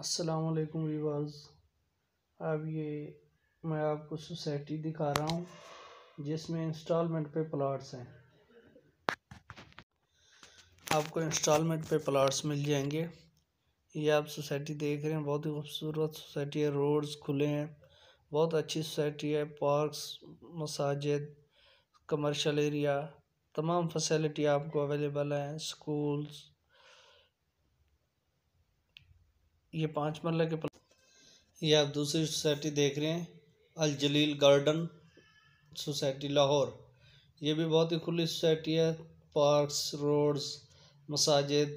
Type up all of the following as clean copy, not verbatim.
अस्सलाम वालेकुम व्यूअर्स। अब ये मैं आपको सोसाइटी दिखा रहा हूँ जिसमें इंस्टॉलमेंट पे प्लॉट्स हैं। आपको इंस्टॉलमेंट पे प्लॉट्स मिल जाएंगे। ये आप सोसाइटी देख रहे हैं, बहुत ही खूबसूरत सोसाइटी है। रोड्स खुले हैं, बहुत अच्छी सोसाइटी है। पार्क्स, मसाजिद, कमर्शियल एरिया, तमाम फैसिलिटी आपको अवेलेबल हैं। स्कूल्स। ये 5 मरले के ये आप दूसरी सोसाइटी देख रहे हैं, अल जलील गार्डन सोसाइटी लाहौर। ये भी बहुत ही खुली सोसाइटी है। पार्क्स, रोड्स, मसाजिद,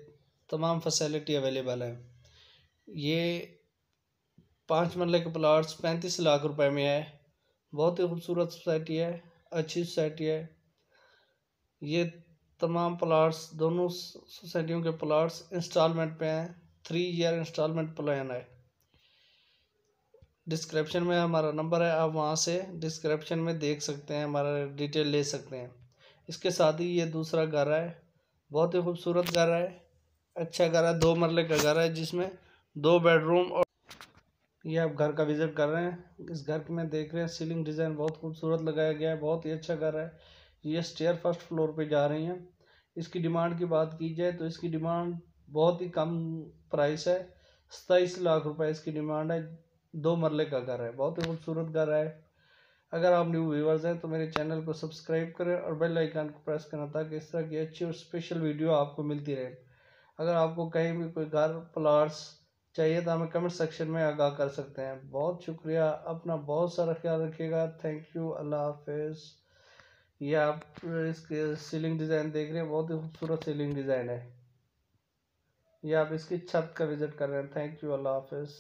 तमाम फैसिलिटी अवेलेबल है। ये 5 मरले के प्लाट्स 35 लाख रुपए में है। बहुत ही खूबसूरत सोसाइटी है, अच्छी सोसाइटी है। ये तमाम प्लाट्स, दोनों सोसाइटियों के प्लाट्स इंस्टॉलमेंट पे हैं। 3 ईयर इंस्टॉलमेंट प्लान है। डिस्क्रिप्शन में हमारा नंबर है, आप वहाँ से डिस्क्रिप्शन में देख सकते हैं, हमारा डिटेल ले सकते हैं। इसके साथ ही ये दूसरा घर है, बहुत ही खूबसूरत घर है, अच्छा घर है। 2 मरले का घर है जिसमें 2 बेडरूम। और ये आप घर का विज़िट कर रहे हैं। इस घर में देख रहे हैं, सीलिंग डिज़ाइन बहुत खूबसूरत लगाया गया है, बहुत ही अच्छा घर है। ये स्टेयर फर्स्ट फ्लोर पे जा रही हैं। इसकी डिमांड की बात की जाए तो इसकी डिमांड बहुत ही कम प्राइस है। 27 लाख रुपए इसकी डिमांड है। 2 मरले का घर है, बहुत ही खूबसूरत घर है। अगर आप न्यू व्यूवर्स हैं तो मेरे चैनल को सब्सक्राइब करें और बेल आइकन को प्रेस करना, ताकि इस तरह की अच्छी और स्पेशल वीडियो आपको मिलती रहे। अगर आपको कहीं भी कोई घर, प्लाट्स चाहिए तो हमें कमेंट सेक्शन में आगाह कर सकते हैं। बहुत शुक्रिया, अपना बहुत सारा ख्याल रखिएगा। थैंक यू, अल्लाह हाफिज़। ये आप इसके सीलिंग डिज़ाइन देख रहे हैं, बहुत ही खूबसूरत सीलिंग डिज़ाइन है। ये आप इसकी छत का विज़िट कर रहे हैं। थैंक यू, अल्लाह हाफिज़।